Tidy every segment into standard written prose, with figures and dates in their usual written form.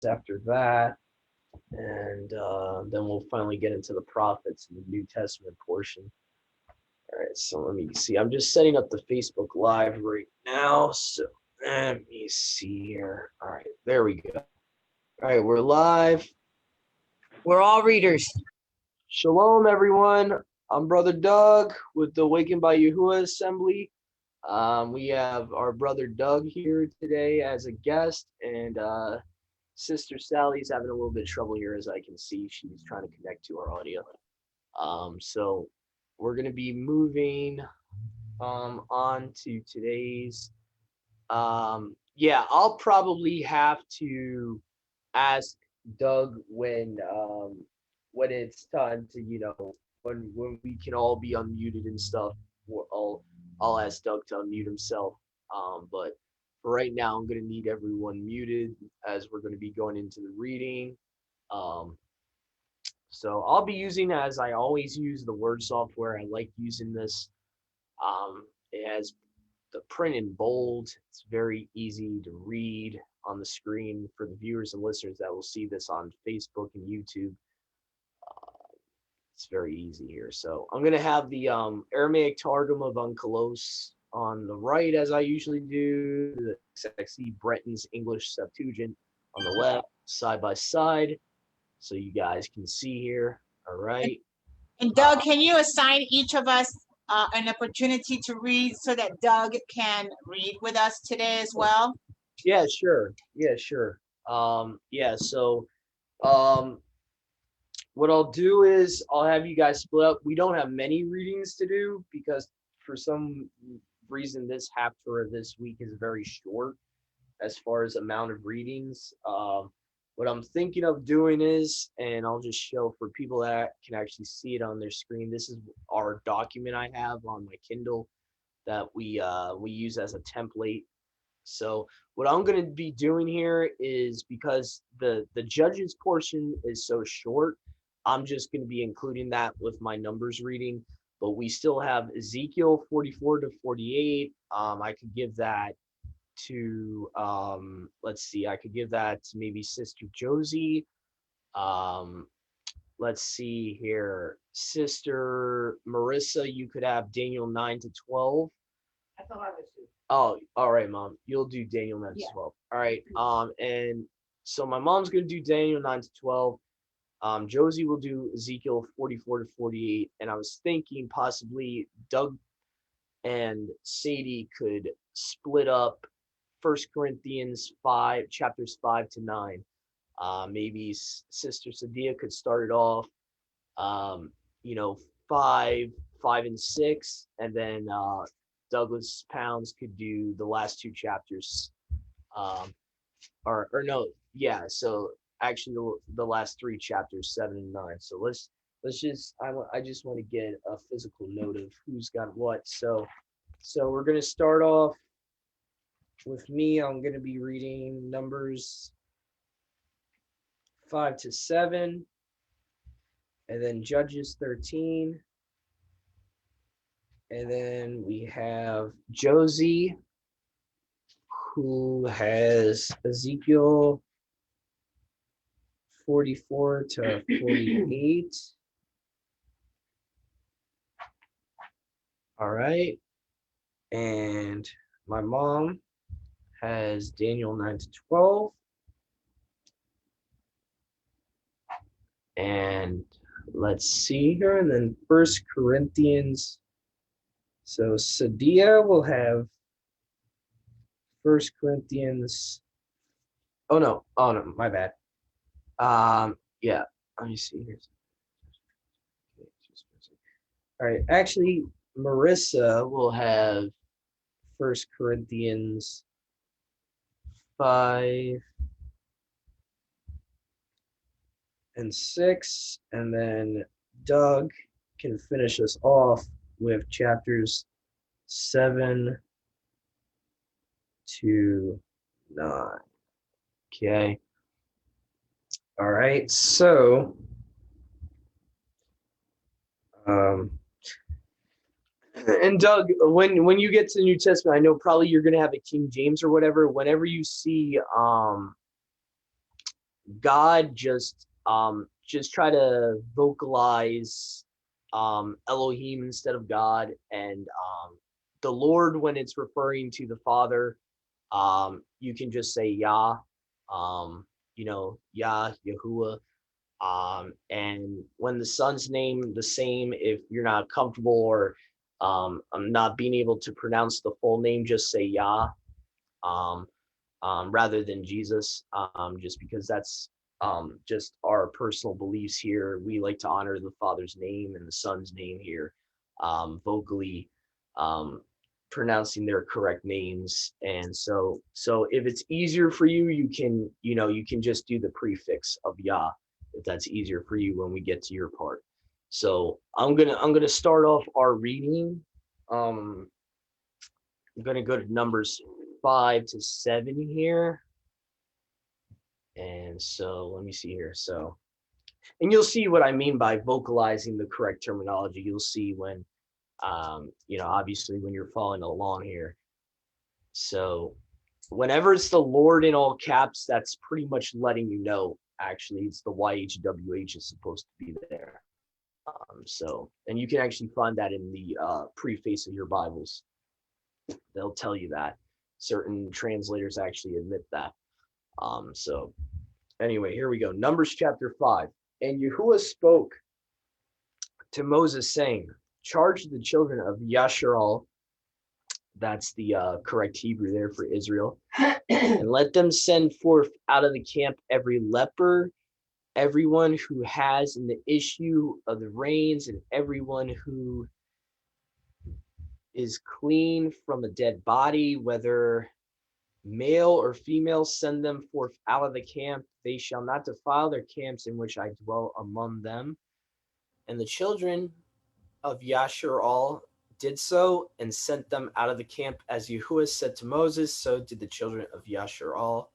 after that, and then we'll finally get into the prophets and the New Testament portion. All right, so let me see. I'm just setting up the Facebook Live right now. So let me see here. All right, there we go. All right, we're live. We're all readers. Shalom, everyone. I'm Brother Doug with the Awakened by Yahuwah Assembly. We have our brother Doug here today as a guest, and Sister Sally's having a little bit of trouble here, as I can see. She's trying to connect to our audio. So we're going to be moving on to today's. I'll probably have to ask Doug when it's time to, when we can all be unmuted and stuff. I'll ask Doug to unmute himself. But for right now, I'm gonna need everyone muted as we're gonna be going into the reading. So I'll be using, as I always use, the word software. I like using this. It has the print in bold. It's very easy to read on the screen for the viewers and listeners that will see this on Facebook and YouTube. It's very easy here. So I'm going to have the Aramaic Targum of Onkelos on the right, as I usually do, the XXE Breton's English Septuagint on the left, side by side, so you guys can see here. All right. And Doug, can you assign each of us an opportunity to read so that Doug can read with us today as well? Yeah, sure. What I'll do is I'll have you guys split up. We don't have many readings to do because for some reason this Haftarah this week is very short as far as amount of readings. What I'm thinking of doing is, and I'll just show for people that can actually see it on their screen, this is our document I have on my Kindle that we use as a template. So what I'm going to be doing here is, because the judges portion is so short, I'm just going to be including that with my numbers reading. But we still have Ezekiel 44 to 48. I could give that to, let's see, I could give that to maybe Sister Josie. Let's see here. Sister Marissa, you could have Daniel 9 to 12. I thought I was too. Oh, all right, Mom. You'll do Daniel 9 to 12. All right. And so my mom's going to do Daniel 9 to 12. Josie will do Ezekiel 44 to 48. And I was thinking possibly Doug and Sadie could split up 1 Corinthians 5, chapters 5 to 9. Maybe Sister Sadia could start it off, 5, 5 and 6, and then Douglas Pounds could do the last two chapters, so actually the last three chapters, 7 and 9. So let's just, I just want to get a physical note of who's got what. So we're going to start off with me. I'm going to be reading Numbers 5 to 7, and then Judges 13. And then we have Josie, who has Ezekiel 44 to 48. All right. And my mom has Daniel 9 to 12. And let's see here. And then 1 Corinthians. So Sadia will have 1 Corinthians. Oh no, my bad. Yeah, let me see here. All right, actually, Marissa will have 1 Corinthians 5 and 6, and then Doug can finish us off with chapters 7 to 9. Okay. All right. So, and Doug, when you get to the New Testament, I know probably you're going to have a King James or whatever. Whenever you see God just try to vocalize Elohim instead of God, and the Lord when it's referring to the Father, you can just say Yah, Yah, Yahuwah. And when the son's name, the same, if you're not comfortable or I'm not being able to pronounce the full name, just say Yah, um, rather than Jesus, just because that's just our personal beliefs here. We like to honor the Father's name and the Son's name here, vocally um, pronouncing their correct names. And so if it's easier for you, you can just do the prefix of Yah if that's easier for you when we get to your part. So I'm gonna start off our reading. Um, I'm gonna go to Numbers 5 to 7 here. And so let me see here. So, and you'll see what I mean by vocalizing the correct terminology. You'll see when, obviously when you're following along here. So, whenever it's the Lord in all caps, that's pretty much letting you know. Actually, it's the YHWH is supposed to be there. And you can actually find that in the preface of your Bibles. They'll tell you that. Certain translators actually admit that. So anyway, here we go. Numbers chapter 5. And Yahuwah spoke to Moses, saying, charge the children of Yasharal, that's the correct Hebrew there for Israel, and let them send forth out of the camp every leper, everyone who has in the issue of the reins, and everyone who is clean from a dead body, whether male or female, send them forth out of the camp. They shall not defile their camps in which I dwell among them. And the children of Yasharal did so and sent them out of the camp as Yahuwah said to Moses, so did the children of Yasharal.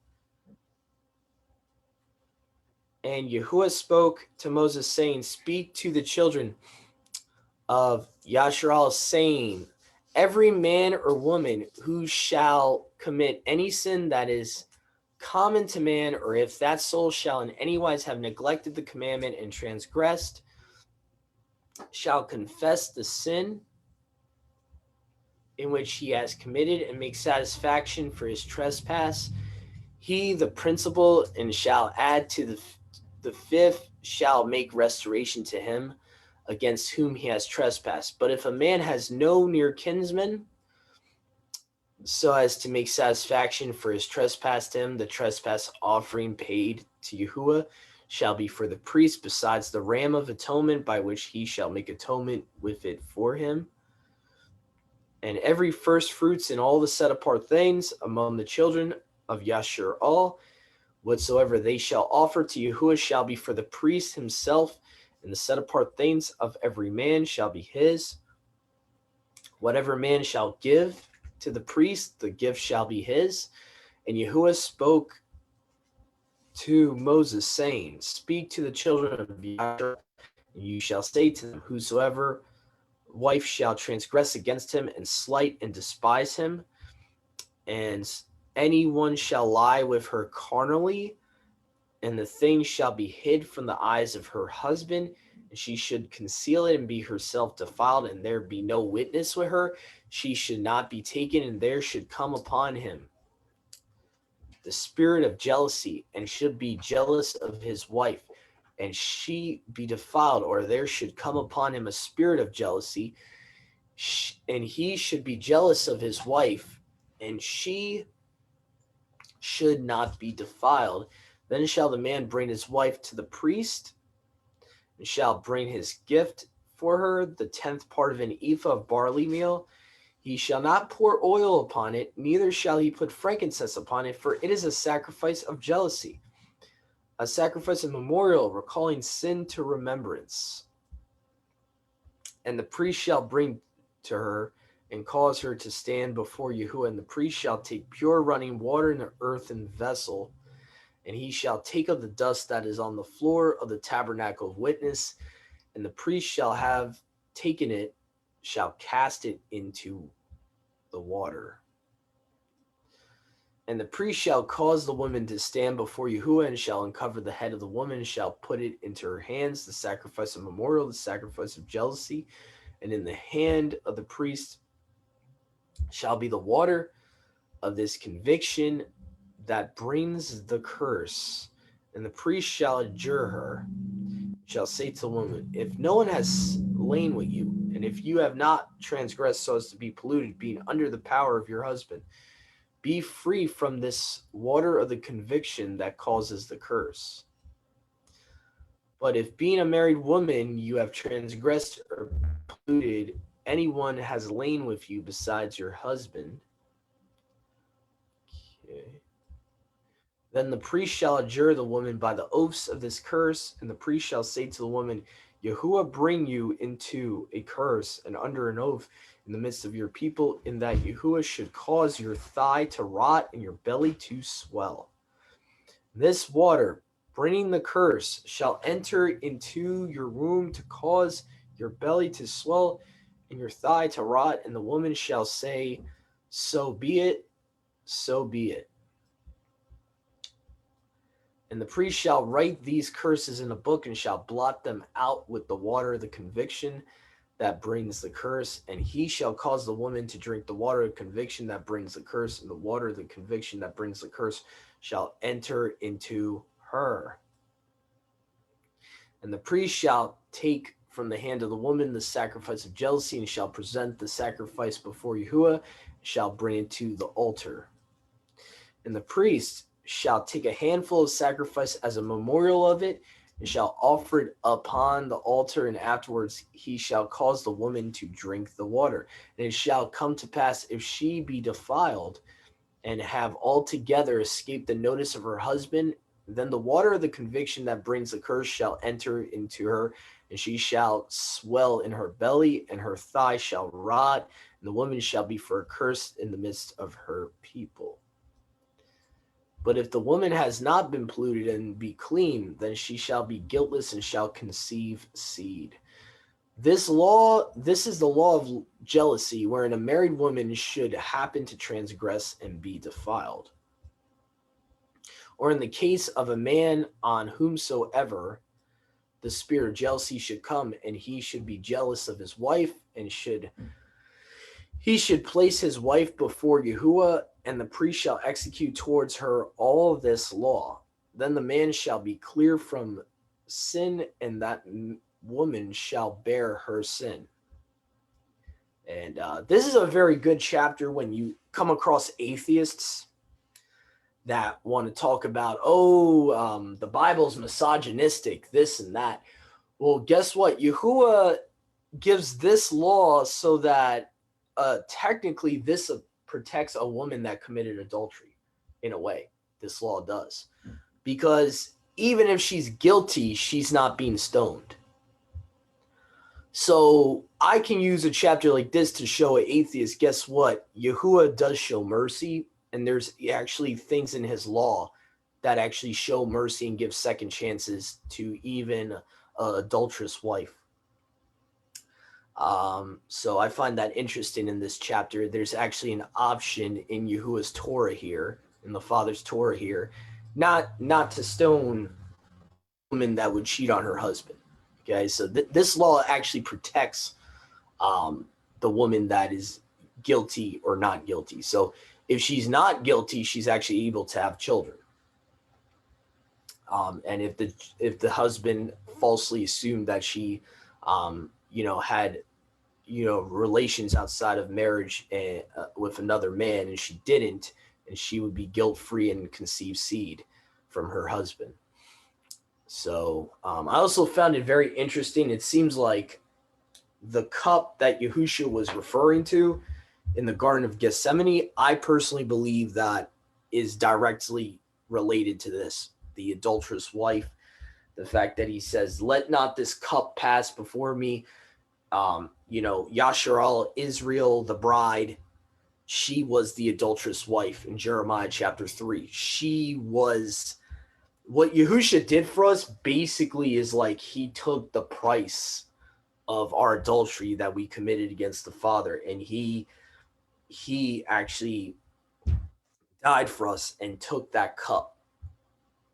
And Yahuwah spoke to Moses, saying, speak to the children of Yasharal, saying, every man or woman who shall commit any sin that is common to man, or if that soul shall in any wise have neglected the commandment and transgressed, shall confess the sin in which he has committed and make satisfaction for his trespass. He, the principal, and shall add to the fifth, shall make restoration to him against whom he has trespassed. But if a man has no near kinsman, so as to make satisfaction for his trespass to him, the trespass offering paid to Yahuwah shall be for the priest, besides the ram of atonement, by which he shall make atonement with it for him. And every first fruits and all the set apart things among the children of Yasharal, whatsoever they shall offer to Yahuwah shall be for the priest himself, and the set apart things of every man shall be his. Whatever man shall give to the priest, the gift shall be his. And Yahuwah spoke to Moses, saying, speak to the children of Yasharal, and you shall say to them, whosoever wife shall transgress against him and slight and despise him, and anyone shall lie with her carnally, and the thing shall be hid from the eyes of her husband, and she should conceal it and be herself defiled, and there be no witness with her, she should not be taken, and there should come upon him the spirit of jealousy, and should be jealous of his wife, and she be defiled, or there should come upon him a spirit of jealousy, and he should be jealous of his wife, and she should not be defiled. Then shall the man bring his wife to the priest, and shall bring his gift for her, the 10th part of an ephah of barley meal. He shall not pour oil upon it, neither shall he put frankincense upon it, for it is a sacrifice of jealousy, a sacrifice of memorial, recalling sin to remembrance. And the priest shall bring to her and cause her to stand before Yahuwah, and the priest shall take pure running water in an earthen vessel, and he shall take of the dust that is on the floor of the tabernacle of witness, and the priest shall have taken it, shall cast it into the water. And the priest shall cause the woman to stand before Yahuwah, and shall uncover the head of the woman, shall put it into her hands, the sacrifice of memorial, the sacrifice of jealousy. And in the hand of the priest shall be the water of this conviction that brings the curse. And the priest shall adjure her, shall say to the woman, if no one has lain with you, and if you have not transgressed so as to be polluted, being under the power of your husband, be free from this water of the conviction that causes the curse. But if being a married woman you have transgressed or polluted, anyone has lain with you besides your husband, okay, then the priest shall adjure the woman by the oaths of this curse, and the priest shall say to the woman, Yahuwah bring you into a curse and under an oath in the midst of your people, in that Yahuwah should cause your thigh to rot and your belly to swell. This water, bringing the curse, shall enter into your womb to cause your belly to swell and your thigh to rot, and the woman shall say, so be it, so be it. And the priest shall write these curses in a book and shall blot them out with the water of the conviction that brings the curse. And he shall cause the woman to drink the water of conviction that brings the curse, and the water of the conviction that brings the curse shall enter into her. And the priest shall take from the hand of the woman the sacrifice of jealousy, and shall present the sacrifice before Yahuwah, and shall bring it to the altar. And the priest shall take a handful of sacrifice as a memorial of it, and shall offer it upon the altar, and afterwards he shall cause the woman to drink the water. And it shall come to pass, if she be defiled, and have altogether escaped the notice of her husband, then the water of the conviction that brings the curse shall enter into her, and she shall swell in her belly, and her thigh shall rot, and the woman shall be for a curse in the midst of her people. But if the woman has not been polluted and be clean, then she shall be guiltless and shall conceive seed. This is the law of jealousy, wherein a married woman should happen to transgress and be defiled. Or in the case of a man on whomsoever the spirit of jealousy should come, and he should be jealous of his wife, and he should place his wife before Yahuwah, and the priest shall execute towards her all this law. Then the man shall be clear from sin, and that woman shall bear her sin. And this is a very good chapter when you come across atheists that want to talk about, the Bible's misogynistic, this and that. Well, guess what? Yahuwah gives this law so that technically this protects a woman that committed adultery. In a way, this law does. Because even if she's guilty, she's not being stoned. So I can use a chapter like this to show an atheist, guess what? Yahuwah does show mercy, and there's actually things in his law that actually show mercy and give second chances to even an adulterous wife. So I find that interesting in this chapter. There's actually an option in Yahuwah's Torah here, in the Father's Torah here, not to stone a woman that would cheat on her husband. Okay, so this law actually protects the woman that is guilty or not guilty. So if she's not guilty, she's actually able to have children. And if the husband falsely assumed that she, had relations outside of marriage with another man, and she didn't, and she would be guilt-free and conceive seed from her husband. So I also found it very interesting. It seems like the cup that Yahushua was referring to in the Garden of Gethsemane, I personally believe that is directly related to this, the adulterous wife. The fact that he says, let not this cup pass before me. Yasharal, Israel, the bride, she was the adulterous wife in Jeremiah chapter 3. She was, what Yahushua did for us basically is like he took the price of our adultery that we committed against the Father, and he actually died for us and took that cup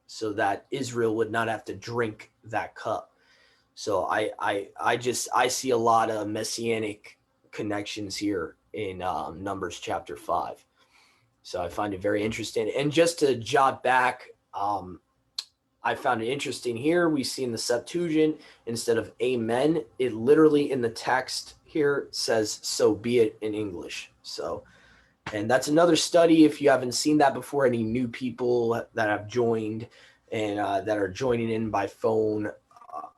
so that Israel would not have to drink that cup. So I see a lot of messianic connections here in Numbers chapter 5. So I find it very interesting. And just to jot back, I found it interesting here. We see in the Septuagint, instead of amen, it literally in the text here says, so be it in English. So, and that's another study. If you haven't seen that before, any new people that have joined and that are joining in by phone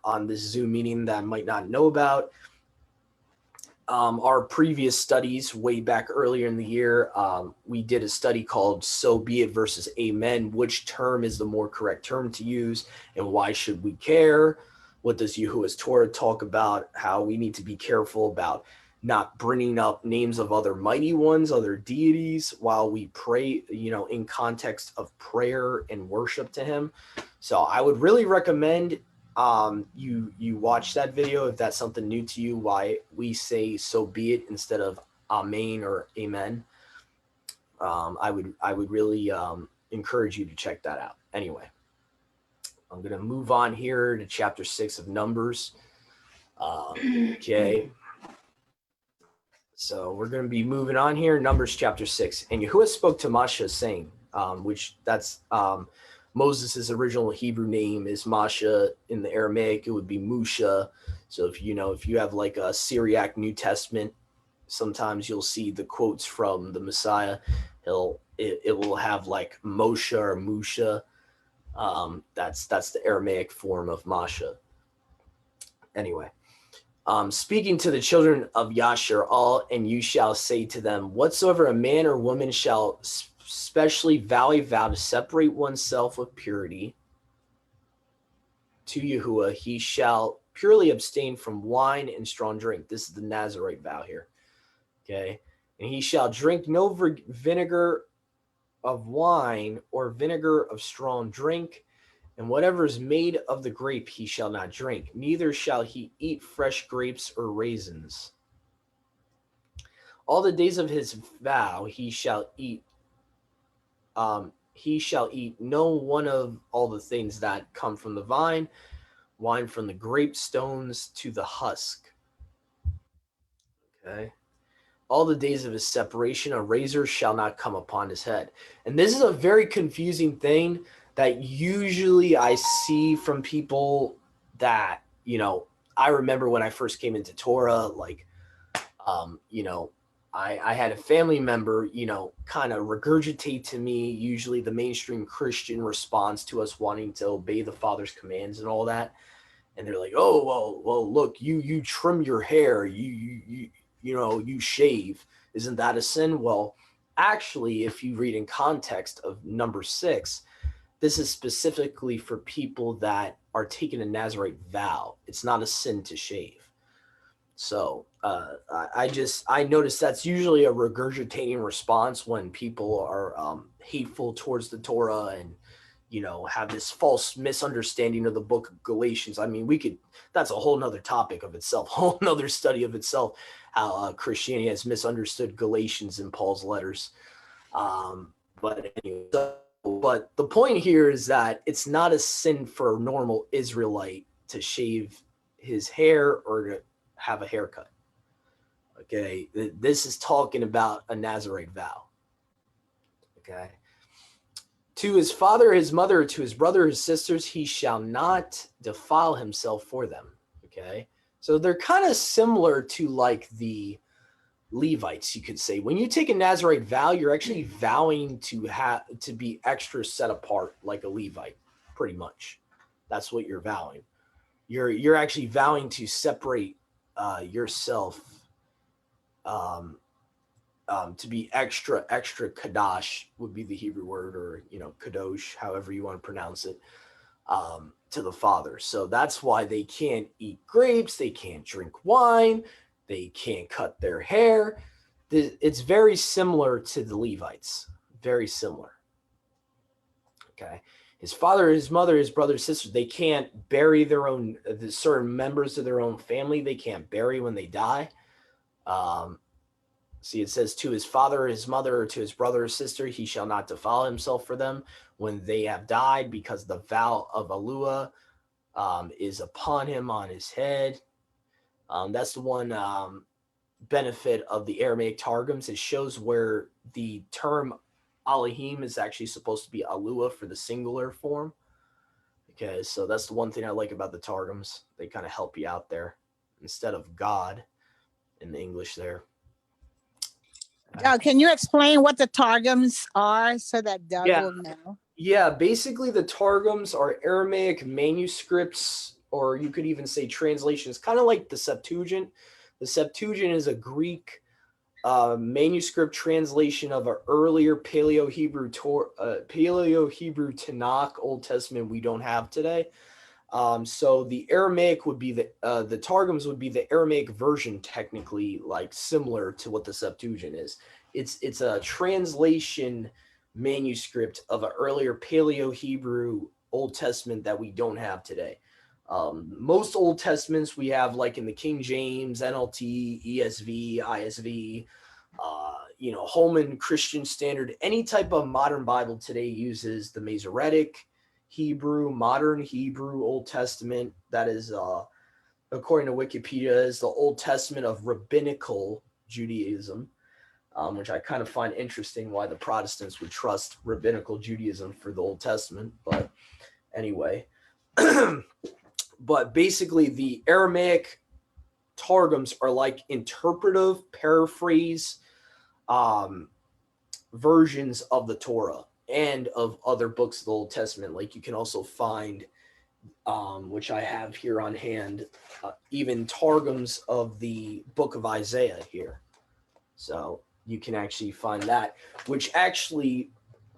on this Zoom meeting that I might not know about, our previous studies way back earlier in the year, we did a study called "So Be It" versus "Amen." Which term is the more correct term to use, and why should we care? What does Yahuwah's Torah talk about? How we need to be careful about not bringing up names of other mighty ones, other deities, while we pray, in context of prayer and worship to Him. So I would really recommend you watch that video if that's something new to you, why we say so be it instead of amen or amen. I would really encourage you to check that out. Anyway, I'm gonna move on here to chapter 6 of Numbers. Okay, so we're gonna be moving on here, Numbers chapter 6. And Yahuwah spoke to Moshe, saying, which that's Moses' original Hebrew name is Masha. In the Aramaic, it would be Musha. So if you have like a Syriac New Testament, sometimes you'll see the quotes from the Messiah. It will have like Moshe or Musha. That's the Aramaic form of Masha. Anyway, speaking to the children of Yashar, all, and you shall say to them, whatsoever a man or woman shall specially vow a vow to separate oneself with purity to Yahuwah, he shall purely abstain from wine and strong drink. This is the Nazarite vow here. Okay. And he shall drink no vinegar of wine or vinegar of strong drink, and whatever is made of the grape he shall not drink, neither shall he eat fresh grapes or raisins. All the days of his vow he shall eat no one of all the things that come from the vine, wine from the grape stones to the husk. Okay. All the days of his separation, a razor shall not come upon his head. And this is a very confusing thing that usually I see from people that, I remember when I first came into Torah, like, I had a family member, kind of regurgitate to me, usually the mainstream Christian response to us wanting to obey the Father's commands and all that. And they're like, oh, well, look, you trim your hair, you shave. Isn't that a sin? Well, actually, if you read in context of number 6, this is specifically for people that are taking a Nazarite vow. It's not a sin to shave. So I noticed that's usually a regurgitating response when people are hateful towards the Torah and, have this false misunderstanding of the book of Galatians. I mean, that's a whole nother topic of itself, whole nother study of itself, how Christianity has misunderstood Galatians in Paul's letters. But anyway, but the point here is that it's not a sin for a normal Israelite to shave his hair or to have a haircut. Okay, this is talking about a Nazarite vow. Okay. To his father, his mother, to his brother, his sisters, he shall not defile himself for them. Okay. So they're kind of similar to like the Levites, you could say. When you take a Nazarite vow, you're actually vowing to be extra set apart like a Levite, pretty much. That's what you're vowing. You're actually vowing to separate yourself to be extra kadosh would be the Hebrew word, or kadosh, however you want to pronounce it, to the Father. So that's why they can't eat grapes, they can't drink wine, they can't cut their hair. It's very similar to the Levites, very similar. Okay. His father, his mother, his brothers, sisters, they can't bury their own, certain members of their own family, they can't bury when they die. See, it says, to his father, his mother, or to his brother or sister, he shall not defile himself for them when they have died, because the vow of Alua is upon him on his head. That's the one benefit of the Aramaic Targums. It shows where the term Elohim is actually supposed to be Alua for the singular form. Okay, so that's the one thing I like about the Targums. They kind of help you out there instead of God in the English there. Can you explain what the Targums are so that Doug Yeah. will know? Yeah, basically the Targums are Aramaic manuscripts, or you could even say translations, kind of like the Septuagint. The Septuagint is a Greek manuscript translation of an earlier Paleo-Hebrew Tanakh Old Testament we don't have today. So the Aramaic would be the Targums would be the Aramaic version, technically, like similar to what the Septuagint is. It's a translation manuscript of an earlier Paleo-Hebrew Old Testament that we don't have today. Most Old Testaments we have, like in the King James, NLT, ESV, ISV, Holman Christian Standard. Any type of modern Bible today uses the Masoretic Hebrew, modern Hebrew, Old Testament. That is, according to Wikipedia, is the Old Testament of rabbinical Judaism, which I kind of find interesting why the Protestants would trust rabbinical Judaism for the Old Testament. But anyway, but basically the Aramaic Targums are like interpretive paraphrase versions of the Torah and of other books of the Old Testament. Like you can also find, which I have here on hand, even Targums of the book of Isaiah here. So you can actually find that, which actually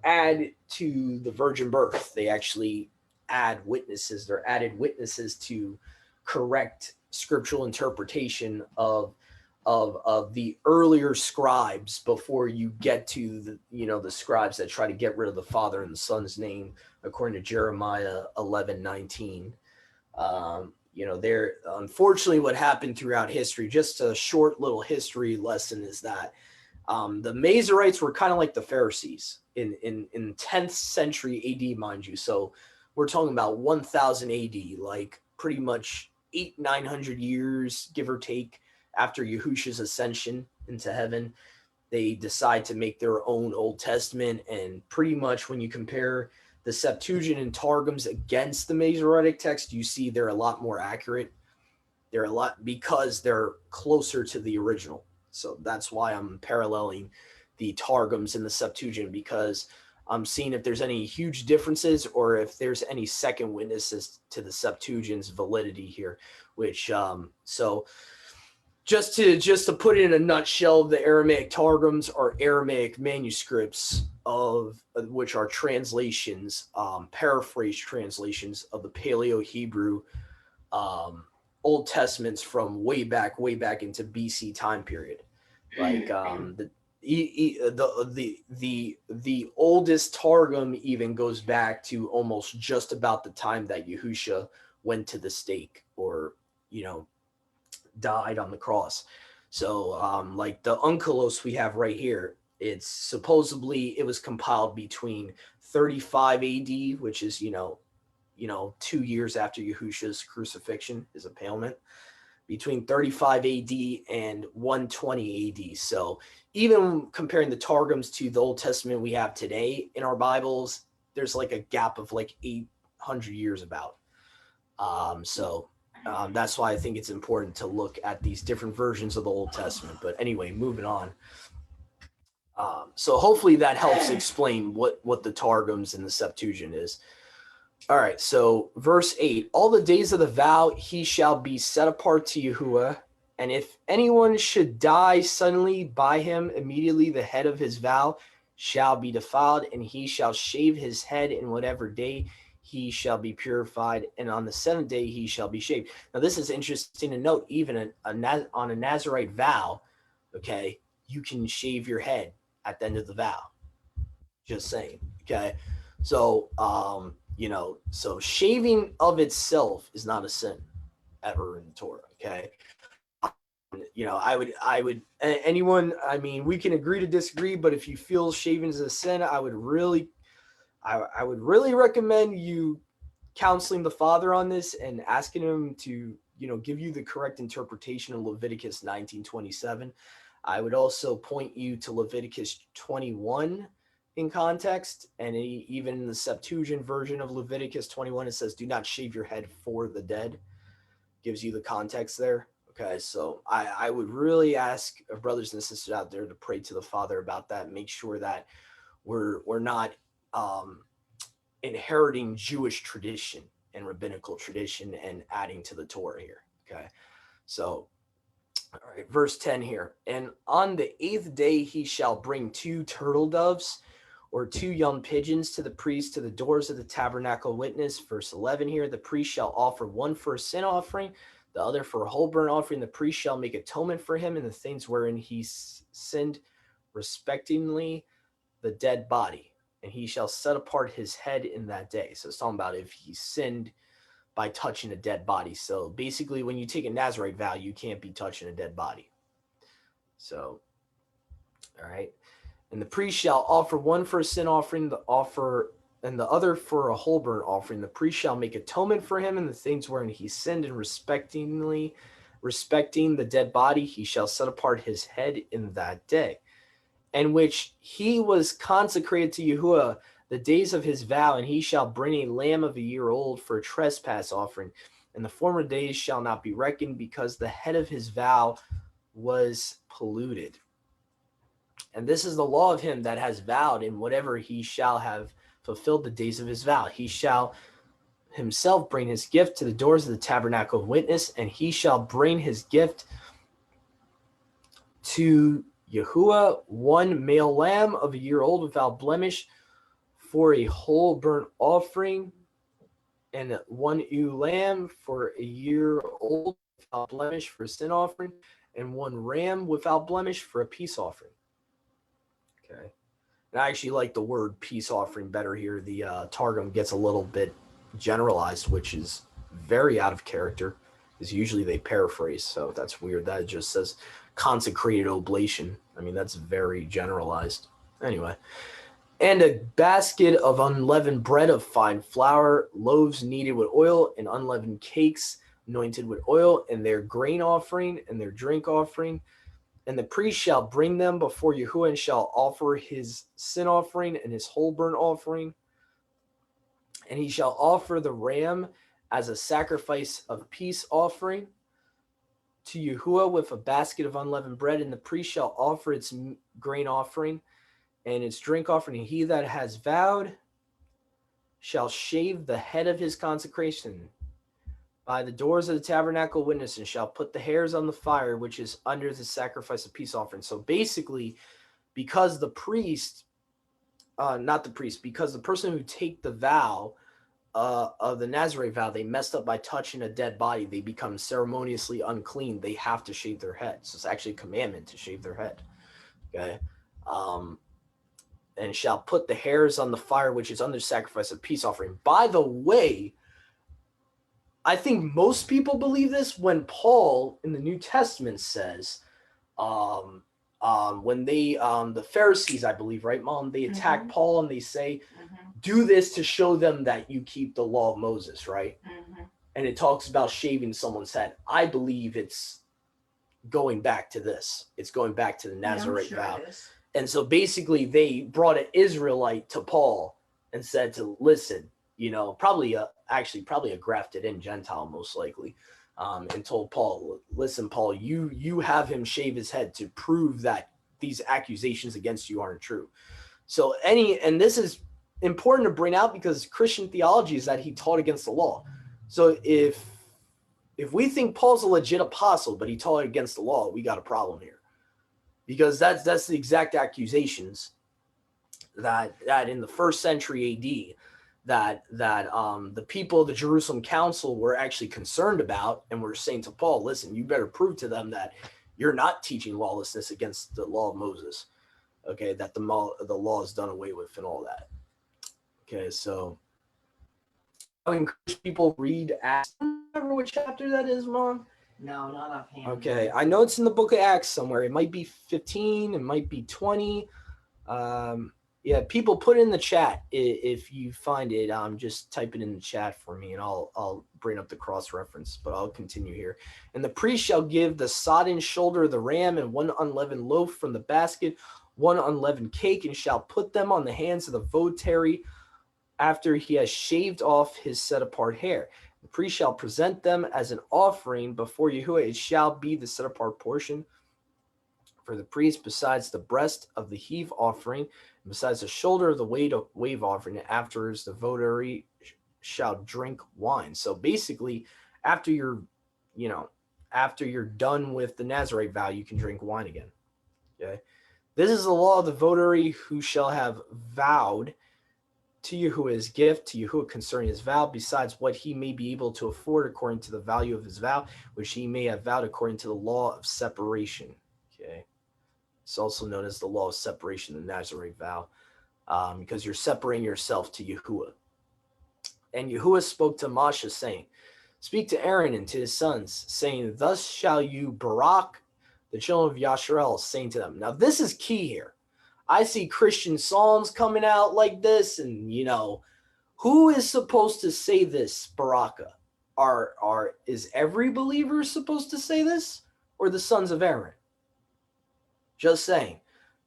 add to the virgin birth. They actually add witnesses. They're added witnesses to correct scriptural interpretation of the earlier scribes before you get to the scribes that try to get rid of the Father and the Son's name, according to Jeremiah 11:19. There, unfortunately, what happened throughout history, just a short little history lesson, is that the Masoretes were kind of like the Pharisees in 10th century AD, mind you. So we're talking about 1000 AD, like pretty much 900 years, give or take, after Yahushua's ascension into heaven. They decide to make their own Old Testament, and pretty much when you compare the Septuagint and Targums against the Masoretic text, you see they're a lot more accurate. They're a lot, because they're closer to the original. So that's why I'm paralleling the Targums and the Septuagint, because I'm seeing if there's any huge differences or if there's any second witnesses to the Septuagint's validity here. Which so just to put it in a nutshell, the Aramaic Targums are Aramaic manuscripts of which are translations, paraphrase translations of the Paleo-Hebrew Old Testaments from way back into BC time period. Like the oldest Targum even goes back to almost just about the time that Yahushua went to the stake, or died on the cross. So like the Unkelos we have right here, it's supposedly it was compiled between 35 AD, which is 2 years after Yahushua's crucifixion, his impalement, between 35 AD and 120 AD. So even comparing the Targums to the Old Testament we have today in our Bibles, there's like a gap of like 800 years about. That's why I think it's important to look at these different versions of the Old Testament. But anyway, moving on. So hopefully that helps explain what the Targums and the Septuagint is. All right, so verse 8, all the days of the vow he shall be set apart to Yahuwah, and if anyone should die suddenly by him, immediately the head of his vow shall be defiled, and he shall shave his head in whatever day he shall be purified, and on the seventh day he shall be shaved. Now this is interesting to note, even on a Nazirite vow, okay, you can shave your head at the end of the vow. Just saying, okay? So, so shaving of itself is not a sin ever in the Torah, okay? anyone, I mean, we can agree to disagree, but if you feel shaving is a sin, I would really recommend you counseling the father on this and asking him to, give you the correct interpretation of Leviticus 19:27. I would also point you to Leviticus 21 in context, and even in the Septuagint version of Leviticus 21, it says, "Do not shave your head for the dead." Gives you the context there. Okay, so I would really ask brothers and sisters out there to pray to the Father about that. Make sure that we're not inheriting Jewish tradition and rabbinical tradition and adding to the Torah here. Okay, so all right, verse 10 here. And on the 8th day he shall bring 2 turtle doves or 2 young pigeons to the priest to the doors of the tabernacle witness. Verse 11 here, the priest shall offer one for a sin offering, the other for a whole burnt offering. The priest shall make atonement for him in the things wherein he sinned, respectingly the dead body, and he shall set apart his head in that day. So it's talking about if he sinned by touching a dead body. So basically, when you take a Nazarite vow, you can't be touching a dead body. So, all right. And the priest shall offer one for a sin offering, and the other for a whole burnt offering. The priest shall make atonement for him in the things wherein he sinned, and respecting the dead body, he shall set apart his head in that day, in which he was consecrated to Yahuwah the days of his vow, and he shall bring a lamb of a year old for a trespass offering. And the former days shall not be reckoned, because the head of his vow was polluted. And this is the law of him that has vowed, in whatever he shall have fulfilled the days of his vow. He shall himself bring his gift to the doors of the tabernacle of witness, and he shall bring his gift to Yahuwah, 1 male lamb of a year old without blemish for a whole burnt offering, and 1 ewe lamb for a year old without blemish for a sin offering, and 1 ram without blemish for a peace offering. Okay. And I actually like the word peace offering better here. The Targum gets a little bit generalized, which is very out of character, because usually they paraphrase. So that's weird. That just says consecrated oblation. I mean, that's very generalized. Anyway. And a basket of unleavened bread of fine flour, loaves kneaded with oil, and unleavened cakes anointed with oil, and their grain offering and their drink offering. And the priest shall bring them before Yahuwah, and shall offer his sin offering and his whole burnt offering. And he shall offer the ram as a sacrifice of peace offering to Yahuwah with a basket of unleavened bread. And the priest shall offer its grain offering and its drink offering. And he that has vowed shall shave the head of his consecration by the doors of the tabernacle witness, and shall put the hairs on the fire which is under the sacrifice of peace offering. So basically, because the priest, because the person who take the vow of the Nazarite vow, they messed up by touching a dead body, they become ceremoniously unclean. They have to shave their head. So it's actually a commandment to shave their head. Okay. And shall put the hairs on the fire which is under the sacrifice of peace offering. By the way, I think most people believe this when Paul in the New Testament says, when they, the Pharisees, I believe, right, Mom, they attack Paul and they say, do this to show them that you keep the law of Moses, right? And it talks about shaving someone's head. I believe it's going back to this. It's going back to the Nazarite vow. And so basically they brought an Israelite to Paul and said to listen, probably a grafted in Gentile, most likely, and told Paul, listen, Paul, you have him shave his head to prove that these accusations against you aren't true. So and this is important to bring out because Christian theology is that he taught against the law. So if we think Paul's a legit apostle, but he taught against the law, we got a problem here. Because that's the exact accusations that in the 1st century AD that the people of the Jerusalem Council were actually concerned about, and were saying to Paul, listen, you better prove to them that you're not teaching lawlessness against the law of Moses, okay, that the law is done away with and all that. Okay, so I encourage people read Acts. I don't remember what chapter that is, Mom. No, not offhand. Okay, I know it's in the book of Acts somewhere. It might be 15, it might be 20. Yeah, people put it in the chat if you find it. Just type it in the chat for me, and I'll bring up the cross reference. But I'll continue here. And the priest shall give the sodden shoulder of the ram and one unleavened loaf from the basket, one unleavened cake, and shall put them on the hands of the votary after he has shaved off his set apart hair. The priest shall present them as an offering before Yahuwah. It shall be the set apart portion for the priest, besides the breast of the heave offering, and besides the shoulder of the wave offering. Afterwards, the votary shall drink wine. So basically, after you're, after you're done with the Nazarite vow, you can drink wine again. Okay, this is the law of the votary who shall have vowed to Yahuwah his gift, to Yahuwah concerning his vow, besides what he may be able to afford according to the value of his vow, which he may have vowed according to the law of separation. Okay. It's also known as the law of separation, the Nazarite vow, because you're separating yourself to Yahuwah. And Yahuwah spoke to Moshe, saying, speak to Aaron and to his sons, saying, thus shall you barak the children of Yasharel, saying to them. Now, this is key here. I see Christian psalms coming out like this, and who is supposed to say this baraka? Is every believer supposed to say this, or the sons of Aaron? Just saying.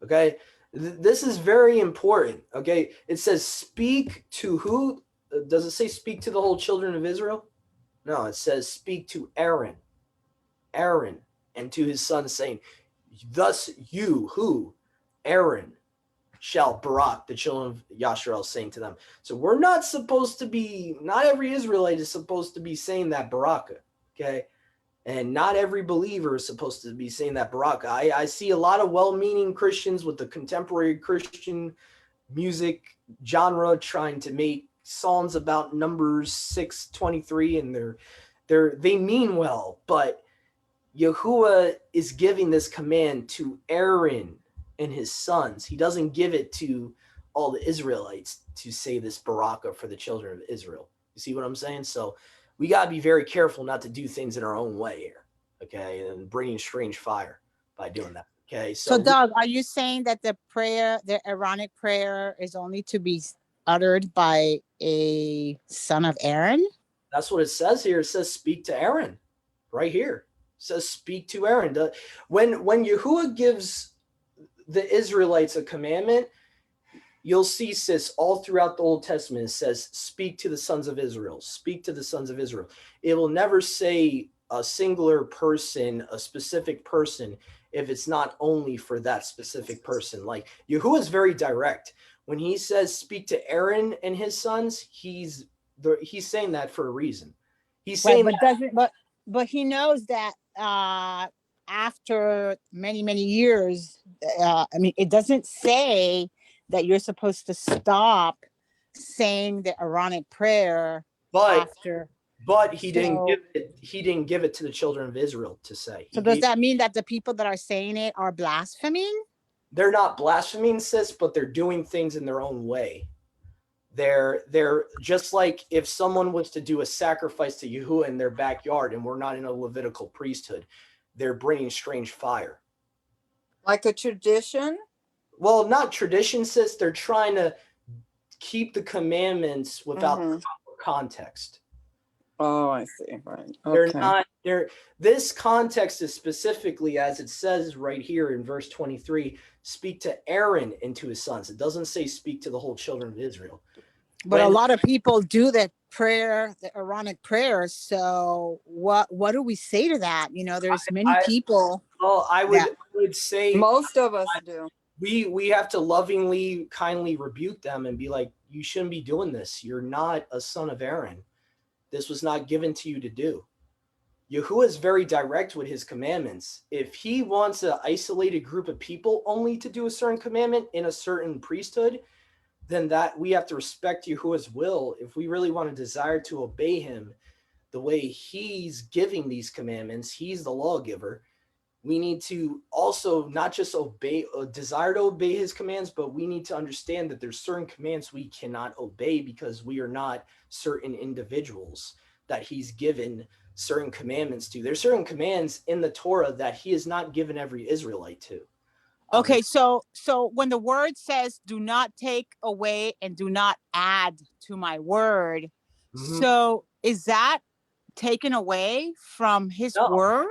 Okay, this is very important. Okay, it says speak to who? Does it say speak to the whole children of Israel? No, it says speak to Aaron, and to his sons, saying, thus you, who? Aaron, shall barak the children of Yasharel, saying to them. So we're not supposed to be, not every Israelite is supposed to be saying that baraka, okay? And not every believer is supposed to be saying that baraka. I see a lot of well-meaning Christians with the contemporary Christian music genre trying to make songs about Numbers 6:23, and they mean well, but Yahuwah is giving this command to Aaron and his sons. He doesn't give it to all the Israelites to say this baraka for the children of Israel. You see what I'm saying? So we got to be very careful not to do things in our own way here, okay, and bringing strange fire by doing that. Okay, so Doug, are you saying that the Aaronic prayer is only to be uttered by a son of Aaron? That's what it says here. It says speak to Aaron right here. It says speak to Aaron. When Yahuwah gives the Israelites a commandment, you'll see, sis, all throughout the Old Testament, it says, speak to the sons of Israel, speak to the sons of Israel. It will never say a singular person, a specific person, if it's not only for that specific person. Like, Yahuwah is very direct. When he says speak to Aaron and his sons, he's saying that for a reason. He's saying but he knows that after many years, it doesn't say that you're supposed to stop saying the Aaronic prayer after. But he didn't give it to the children of Israel to say. So does that mean that the people that are saying it are blaspheming? They're not blaspheming, sis, but they're doing things in their own way. They're just like if someone was to do a sacrifice to Yahuwah in their backyard, and we're not in a Levitical priesthood, they're bringing strange fire. Like a tradition? Well, not tradition, sis. They're trying to keep the commandments without proper context. Oh, I see. Right. Okay. This context is specifically, as it says right here in verse 23, speak to Aaron and to his sons. It doesn't say speak to the whole children of Israel. But a lot of people do that prayer, the Aaronic prayer. So what do we say to that? There's many people. Well, I would say most of us do. We have to lovingly, kindly rebuke them and be like, you shouldn't be doing this. You're not a son of Aaron. This was not given to you to do. Yahuwah is very direct with his commandments. If he wants an isolated group of people only to do a certain commandment in a certain priesthood, then that we have to respect Yahuwah's will. If we really want to desire to obey him the way he's giving these commandments, he's the lawgiver. We need to also not just desire to obey his commands, but we need to understand that there's certain commands we cannot obey because we are not certain individuals that he's given certain commandments to. There's certain commands in the Torah that he has not given every Israelite to. Okay, so when the word says do not take away and do not add to my word, so is that taken away from his No. word?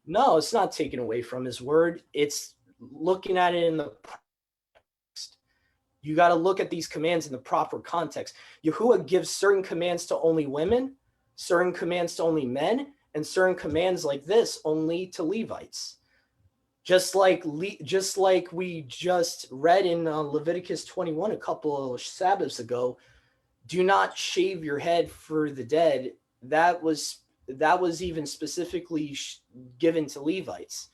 No, it's not taken away from his word. It's looking at it in the context. You got to look at these commands in the proper context. Yahuwah gives certain commands to only women, certain commands to only men, and certain commands like this only to Levites. Just like we just read in Leviticus 21 a couple of Sabbaths ago, do not shave your head for the dead. That was even specifically given to Levites.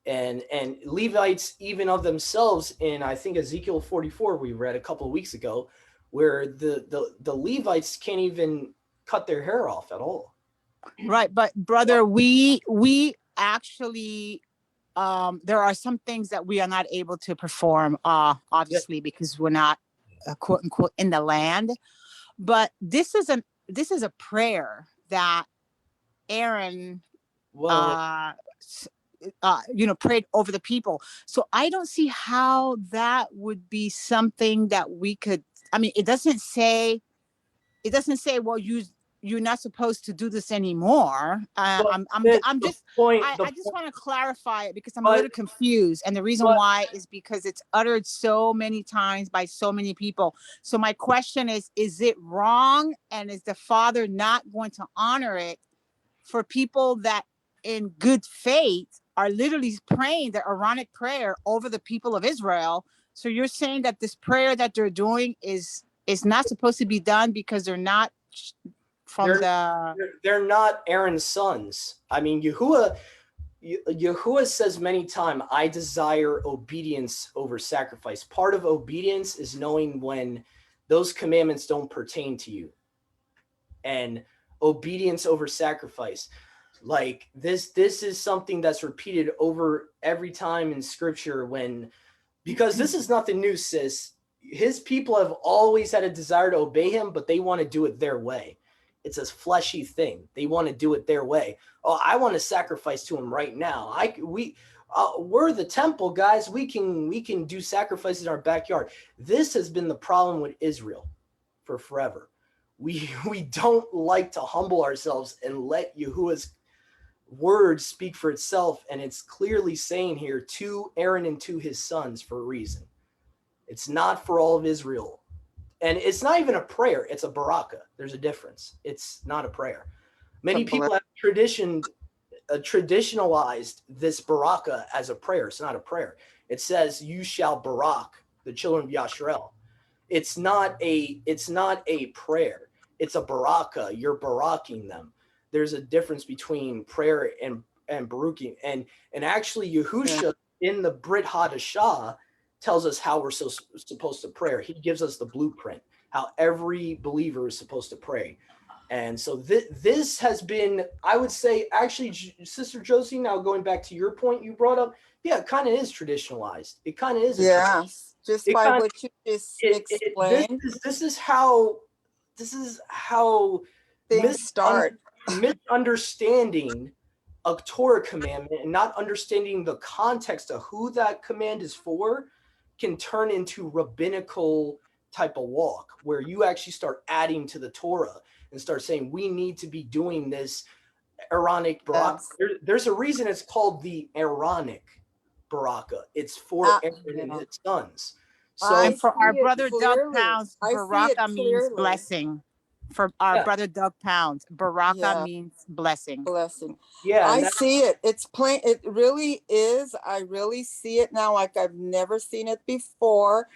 And Levites even of themselves in, I think, Ezekiel 44 we read a couple of weeks ago, where the Levites can't even cut their hair off at all. Right, but brother, we actually there are some things that we are not able to perform, obviously, because we're not quote unquote in the land. But this is a prayer that Aaron prayed over the people. So I don't see how that would be something that we could. I mean, it doesn't say, well, you're not supposed to do this anymore. I just want to clarify it because I'm a little confused, and the reason why is because it's uttered so many times by so many people. So my question is it wrong, and is the Father not going to honor it for people that in good faith are literally praying the Aaronic prayer over the people of Israel? So you're saying that this prayer that they're doing is not supposed to be done because they're not they're not Aaron's sons. I mean, Yahuwah says many times, I desire obedience over sacrifice. Part of obedience is knowing when those commandments don't pertain to you. And obedience over sacrifice. Like this is something that's repeated over every time in scripture because this is nothing new, sis. His people have always had a desire to obey him, but they want to do it their way. It's a fleshy thing. They want to do it their way. Oh, I want to sacrifice to him right now. We're the temple, guys. We can do sacrifices in our backyard. This has been the problem with Israel for forever. We don't like to humble ourselves and let Yahuwah's word speak for itself. And it's clearly saying here to Aaron and to his sons for a reason. It's not for all of Israel. And it's not even a prayer. It's a baraka. There's a difference. It's not a prayer. Many people have traditionalized this baraka as a prayer. It's not a prayer. It says, you shall barak the children of Yasharel. It's not a prayer. It's a baraka. You're baraking them. There's a difference between prayer and baruching. And actually Yahusha in the Brit Hadashah tells us how we're supposed to pray. He gives us the blueprint, how every believer is supposed to pray. And so this has been, I would say, actually, Sister Josie, now going back to your point you brought up, yeah, it kind of is traditionalized. It kind of is. Yeah, just by what you just explained. This is how things start. Misunderstanding a Torah commandment and not understanding the context of who that command is for can turn into rabbinical type of walk where you actually start adding to the Torah and start saying we need to be doing this Aaronic baraka. Yes. There's a reason it's called the Aaronic baraka. It's for Aaron and his sons. So and for our brother Doug Pounds, baraka means blessing. For our brother Doug Pounds, baraka means blessing. Yeah, I see it. It's plain. It really is. I really see it now like I've never seen it before,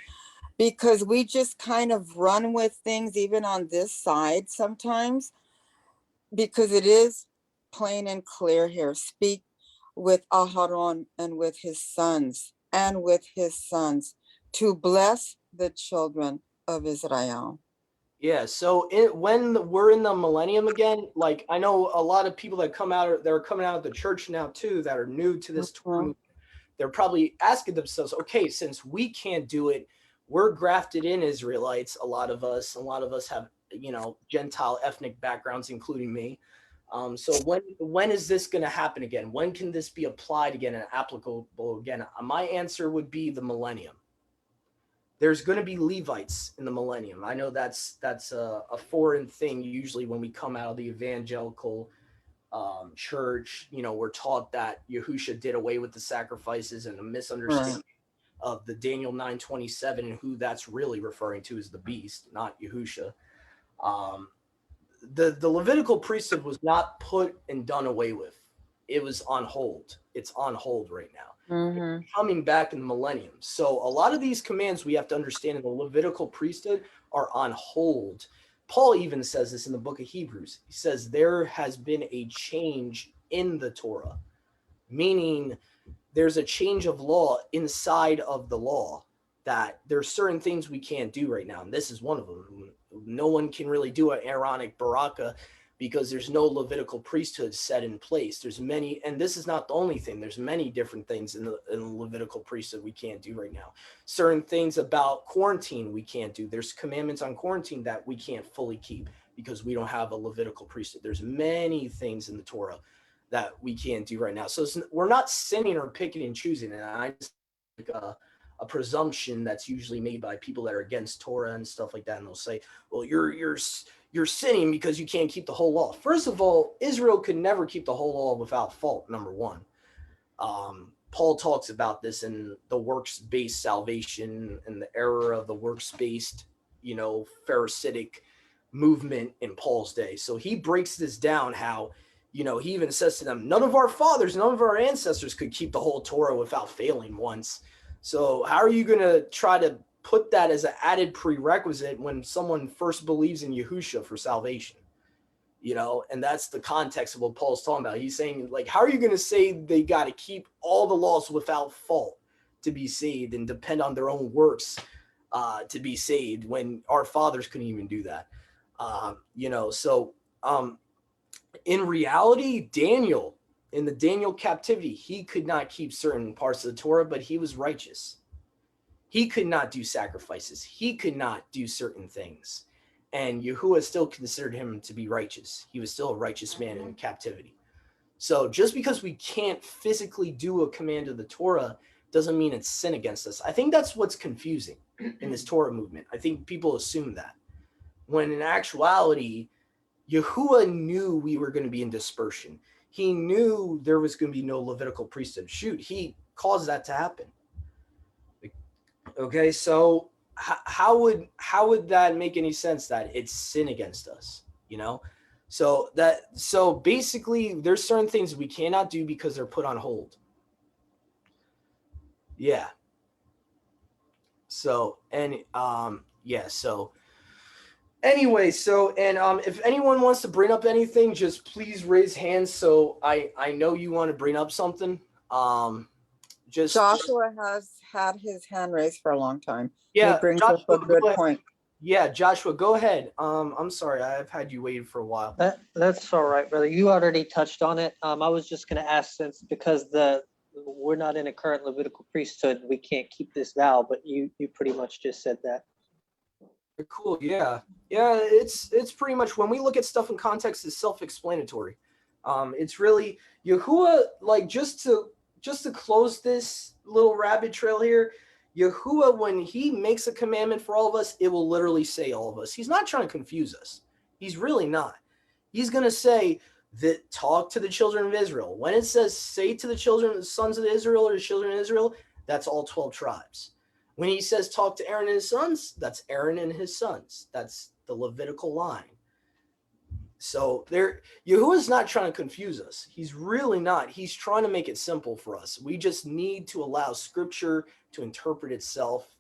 because we just kind of run with things even on this side sometimes, because it is plain and clear here. Speak with Aharon and with his sons to bless the children of Israel. Yeah, so when we're in the millennium again, like I know a lot of people that are coming out of the church now too, that are new to this movement, they're probably asking themselves, okay, since we can't do it, we're grafted in Israelites. A lot of us have, Gentile ethnic backgrounds, including me. So when is this going to happen again? When can this be applied again and applicable again? My answer would be the millennium. There's going to be Levites in the millennium. I know that's a foreign thing. Usually when we come out of the evangelical church, we're taught that Yahusha did away with the sacrifices, and a misunderstanding of the Daniel 9:27 and who that's really referring to is the beast, not Yahusha. Um, the Levitical priesthood was not put and done away with. It was on hold. It's on hold right now. Mm-hmm. Coming back in the millennium. So a lot of these commands we have to understand in the Levitical priesthood are on hold. Paul even says this in the book of Hebrews. He says there has been a change in the Torah, meaning there's a change of law inside of the law, that there's certain things we can't do right now. And this is one of them. No one can really do an Aaronic Baraka because there's no Levitical priesthood set in place. There's many, and this is not the only thing. There's many different things in the Levitical priesthood we can't do right now. Certain things about quarantine we can't do. There's commandments on quarantine that we can't fully keep because we don't have a Levitical priesthood. There's many things in the Torah that we can't do right now. So we're not sinning or picking and choosing. And I just like a presumption that's usually made by people that are against Torah and stuff like that. And they'll say, well, you're sinning because you can't keep the whole law. First of all, Israel could never keep the whole law without fault, number one. Paul talks about this in the works-based salvation and the era of the works-based, Pharisaic movement in Paul's day. So he breaks this down how, he even says to them, none of our fathers, none of our ancestors could keep the whole Torah without failing once. So how are you going to try to put that as an added prerequisite when someone first believes in Yahusha for salvation? And that's the context of what Paul's talking about. He's saying, like, how are you going to say they got to keep all the laws without fault to be saved and depend on their own works to be saved when our fathers couldn't even do that? In reality, Daniel, in the Daniel captivity, he could not keep certain parts of the Torah, but he was righteous. He could not do sacrifices. He could not do certain things. And Yahuwah still considered him to be righteous. He was still a righteous man in captivity. So just because we can't physically do a command of the Torah doesn't mean it's sin against us. I think that's what's confusing in this Torah movement. I think people assume that, when in actuality, Yahuwah knew we were going to be in dispersion. He knew there was going to be no Levitical priesthood. Shoot, he caused that to happen. Okay, so how would that make any sense that it's sin against us? So basically, there's certain things we cannot do because they're put on hold. Yeah. So Anyway, if anyone wants to bring up anything, just please raise hands. So I know you want to bring up something. Joshua has had his hand raised for a long time. Yeah, he brings Joshua, up a good point. Yeah, Joshua, go ahead. I'm sorry, I've had you waiting for a while. That's all right, brother. You already touched on it. I was just going to ask, since because we're not in a current Levitical priesthood, we can't keep this vow, but you pretty much just said that. Cool. Yeah. It's pretty much, when we look at stuff in context, it's self-explanatory. It's really Yahuwah, like, just to close this little rabbit trail here. Yahuwah, when he makes a commandment for all of us, it will literally say all of us. He's not trying to confuse us. He's really not. He's going to say that talk to the children of Israel. When it says say to the sons of Israel or the children of Israel, that's all 12 tribes. When he says talk to Aaron and his sons, that's Aaron and his sons. That's the Levitical line. So Yahuwah's not trying to confuse us. He's really not. He's trying to make it simple for us. We just need to allow Scripture to interpret itself,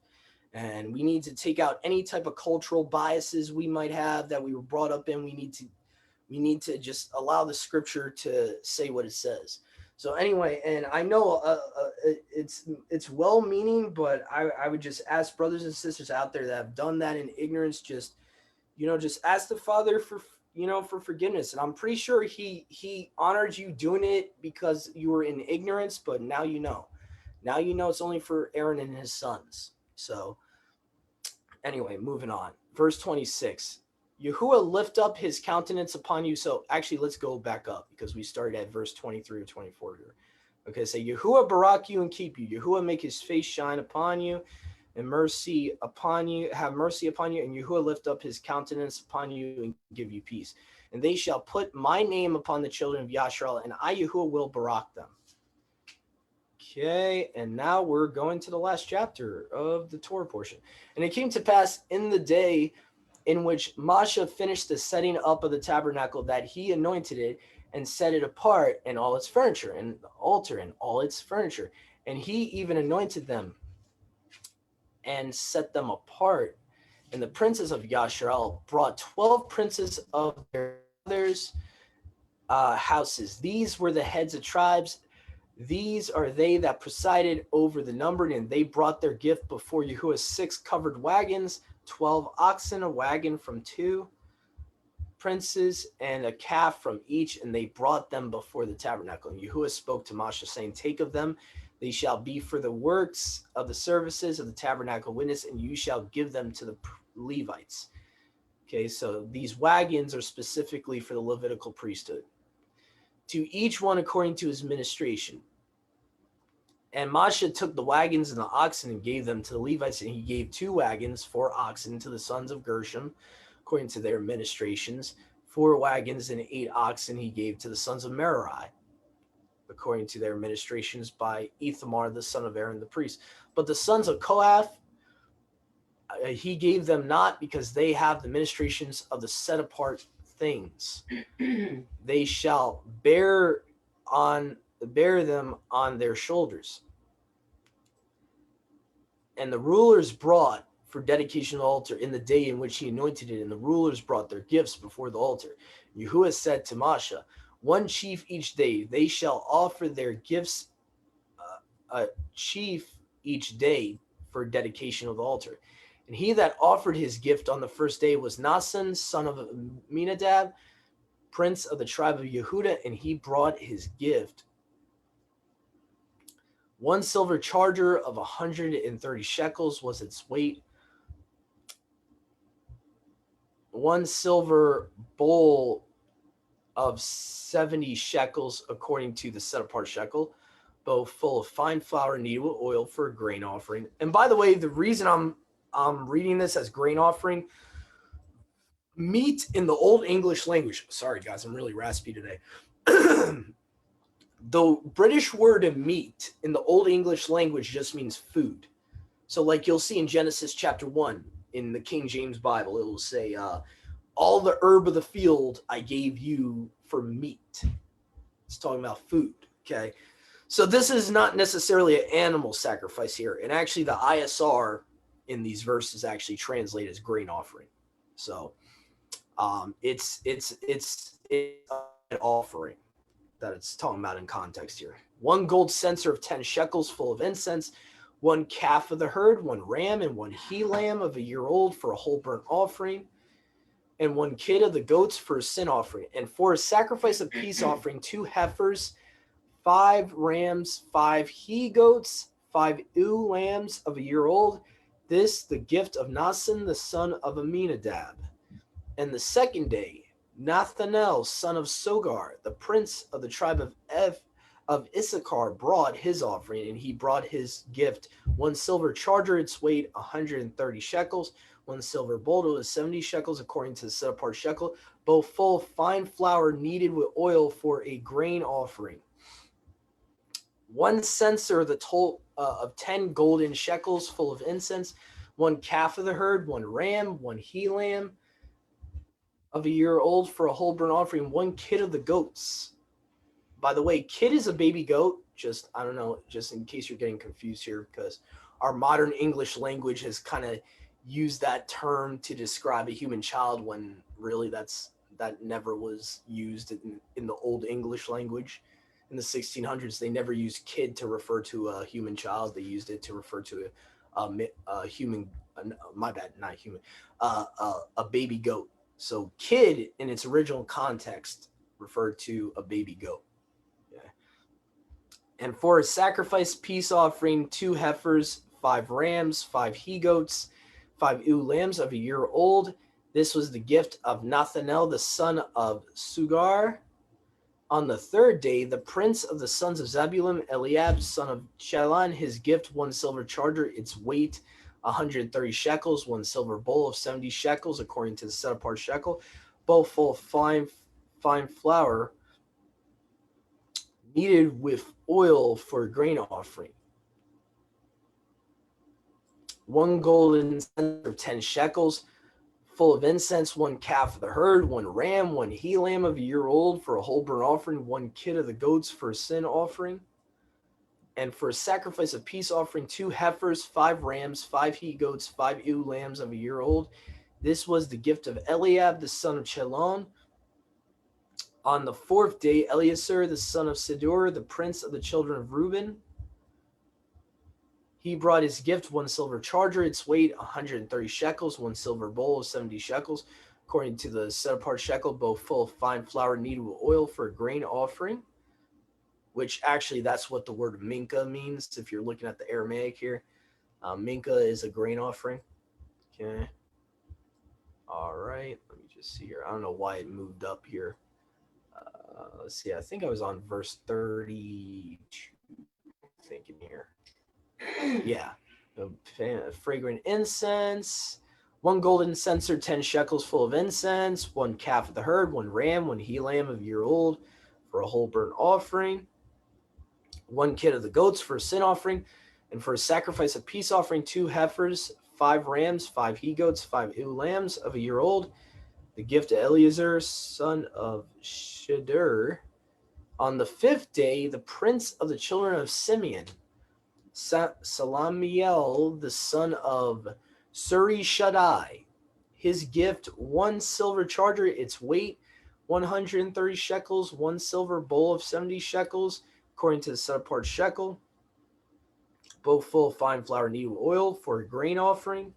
and we need to take out any type of cultural biases we might have that we were brought up in. We need to just allow the Scripture to say what it says. So anyway, and I know it's well-meaning, but I would just ask brothers and sisters out there that have done that in ignorance, just ask the Father for forgiveness. And I'm pretty sure he honored you doing it because you were in ignorance, but now it's only for Aaron and his sons. So anyway, moving on. Verse 26. Yahuwah lift up his countenance upon you. So actually, let's go back up because we started at verse 23 or 24 here. Okay, say Yahuwah barak you and keep you. Yahuwah make his face shine upon you and mercy upon you, have mercy upon you, and Yahuwah lift up his countenance upon you and give you peace. And they shall put my name upon the children of Yashrael, and I, Yahuwah, will barak them. Okay, and now we're going to the last chapter of the Torah portion. And it came to pass in the day in which Moshe finished the setting up of the tabernacle that he anointed it and set it apart and all its furniture and the altar and all its furniture. And he even anointed them and set them apart. And the princes of Yashrael brought 12 princes of their brothers' houses. These were the heads of tribes. These are they that presided over the numbered, and they brought their gift before Yahuwah 6 covered wagons, 12 oxen, a wagon from 2 princes, and a calf from each, and they brought them before the tabernacle. And Yahuwah spoke to Moshe, saying, take of them, they shall be for the works of the services of the tabernacle witness, and you shall give them to the Levites. Okay, so these wagons are specifically for the Levitical priesthood. To each one according to his ministration. And Moshe took the wagons and the oxen and gave them to the Levites, and he gave 2 wagons, 4 oxen to the sons of Gershom, according to their ministrations. 4 wagons and 8 oxen he gave to the sons of Merari, according to their ministrations by Ithamar, the son of Aaron the priest. But the sons of Kohath, he gave them not, because they have the ministrations of the set apart things. They shall bear them on their shoulders. And the rulers brought for dedication of the altar in the day in which he anointed it, and the rulers brought their gifts before the altar. Yahuwah said to Moshe, 1 chief each day, they shall offer their gifts, a chief each day for dedication of the altar. And he that offered his gift on the first day was Nasan, son of Aminadab, prince of the tribe of Yehudah, and he brought his gift. 1 silver charger of 130 shekels was its weight. 1 silver bowl of 70 shekels according to the set apart shekel, both full of fine flour kneaded with oil for a grain offering. And by the way, the reason I'm reading this as grain offering, meat in the Old English language, sorry guys, I'm really raspy today. The British word of meat in the Old English language just means food. So like you'll see in Genesis chapter 1 in the King James Bible, it will say, all the herb of the field I gave you for meat. It's talking about food, okay? So this is not necessarily an animal sacrifice here. And actually the ISR in these verses actually translate as grain offering. So it's an offering that it's talking about in context here. 1 gold censer of 10 shekels full of incense, 1 calf of the herd, 1 ram, and 1 he lamb of a year old for a whole burnt offering, and 1 kid of the goats for a sin offering. And for a sacrifice of peace offering, 2 heifers, 5 rams, 5 he goats, 5 ewe lambs of a year old. This the gift of Nasan, the son of Aminadab. And the second day, Nathanael, son of Sogar, the prince of the tribe of Issachar, brought his offering, and he brought his gift, 1 silver charger, its weight 130 shekels, 1 silver bowl, it was 70 shekels according to the set apart shekel, both full of fine flour kneaded with oil for a grain offering. 1 censer the total of 10 golden shekels full of incense, 1 calf of the herd, 1 ram, 1 he lamb of a year old for a whole burnt offering, 1 kid of the goats. By the way, kid is a baby goat. Just, I don't know, just in case you're getting confused here, because our modern English language has kind of used that term to describe a human child when really that never was used in the Old English language. In the 1600s, they never used kid to refer to a human child. They used it to refer to a human, my bad, not human, a baby goat. So kid in its original context referred to a baby goat. Yeah. And for a sacrifice peace offering, 2 heifers, 5 rams, 5 he goats, 5 ewe lambs of a year old. This was the gift of Nathanael, the son of Sugar. On the third day, the prince of the sons of Zebulun, Eliab, son of Chelon, his gift, 1 silver charger, its weight 130 shekels, 1 silver bowl of 70 shekels, according to the set apart shekel, bowl full of fine flour, kneaded with oil for a grain offering. 1 golden censer of 10 shekels, full of incense, 1 calf of the herd, 1 ram, 1 he lamb of a year old for a whole burnt offering, 1 kid of the goats for a sin offering, and for a sacrifice of peace offering, 2 heifers, 5 rams, 5 he goats, 5 ewe lambs of a year old. This was the gift of Eliab, the son of Chelon. On the 4th day, Eleazar, the son of Sidor, the prince of the children of Reuben, he brought his gift, 1 silver charger, its weight 130 shekels, 1 silver bowl of 70 shekels, according to the set apart shekel, both full of fine flour kneaded with oil for a grain offering, which actually that's what the word minka means. If you're looking at the Aramaic here, minka is a grain offering. Okay. All right. Let me just see here. I don't know why it moved up here. Let's see. I think I was on verse 32. Thinking here. Yeah. Fragrant incense, 1 golden censer, 10 shekels full of incense, 1 calf of the herd, 1 ram, 1 he lamb of a year old for a whole burnt offering, 1 kid of the goats for a sin offering, and for a sacrifice of peace offering, 2 heifers, 5 rams, 5 he goats, 5 ewe lambs of a year old. The gift of Eleazar, son of Shedeur. On the 5th day, the prince of the children of Simeon, Salamiel, the son of Suri Shaddai, his gift, 1 silver charger, its weight 130 shekels, 1 silver bowl of 70 shekels, according to the set apart shekel, both full of fine flour kneaded with oil for a grain offering.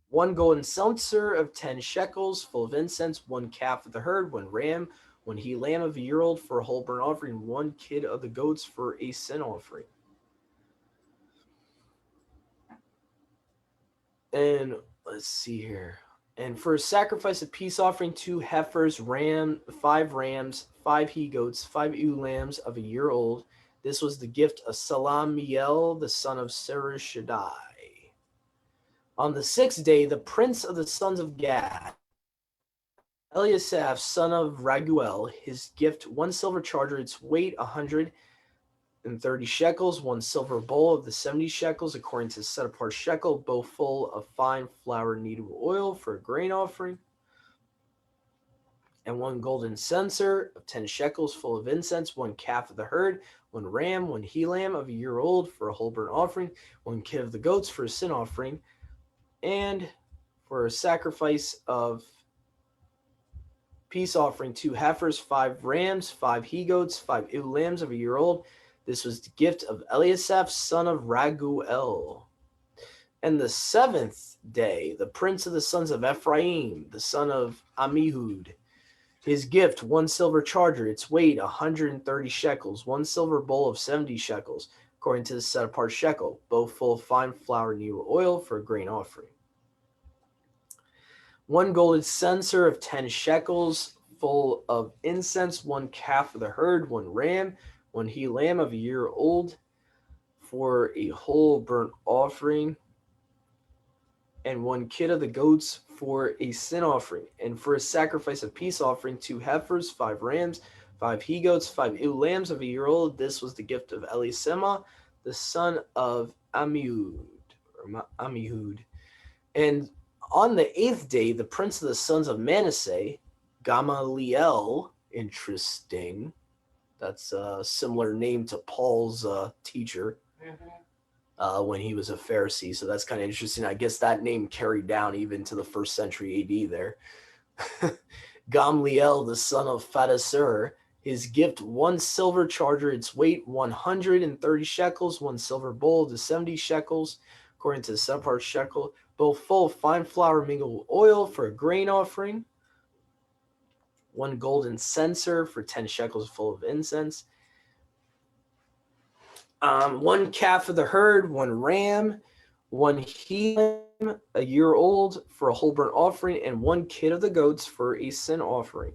1 golden censer of 10 shekels, full of incense, 1 calf of the herd, 1 ram, 1 he lamb of a year old for a whole burnt offering, 1 kid of the goats for a sin offering. And let's see here. And for a sacrifice of peace offering, 2 heifers, 5 rams, 5 he goats, 5 ewe lambs of a year old. This was the gift of Salamiel, the son of Shaddai. On the 6th day, the prince of the sons of Gad, Eliasaph, son of Raguel, his gift, 1 silver charger, its weight 130 shekels, 1 silver bowl of the 70 shekels, according to the set apart shekel, both full of fine flour kneaded with oil for a grain offering, and 1 golden censer of 10 shekels, full of incense, 1 calf of the herd, 1 ram, 1 he lamb of a year old for a whole burnt offering, 1 kid of the goats for a sin offering, and for a sacrifice of peace offering, 2 heifers, 5 rams, 5 he goats, 5 ewe lambs of a year old. This was the gift of Eliasaph, son of Raguel. And the 7th day, the prince of the sons of Ephraim, the son of Amihud, his gift, 1 silver charger, its weight 130 shekels, 1 silver bowl of 70 shekels, according to the set apart shekel, both full of fine flour kneaded with oil for a grain offering. 1 golden censer of 10 shekels, full of incense, 1 calf of the herd, 1 ram, 1 he lamb of a year old for a whole burnt offering, and 1 kid of the goats for a sin offering, and for a sacrifice of peace offering, 2 heifers, 5 rams, 5 he goats, 5 ewe lambs of a year old. This was the gift of Elisema, the son of Amihud. And on the 8th day, the prince of the sons of Manasseh, Gamaliel, interesting. That's a similar name to Paul's teacher when he was a Pharisee. So that's kind of interesting. I guess that name carried down even to the 1st century AD there. Gamaliel, the son of Phatasur, his gift, 1 silver charger, its weight 130 shekels, 1 silver bowl to 70 shekels, according to the set apart shekel, both full of fine flour mingled with oil for a grain offering, 1 golden censer for 10 shekels full of incense, 1 calf of the herd, 1 ram, 1 he a year old for a whole burnt offering, and 1 kid of the goats for a sin offering.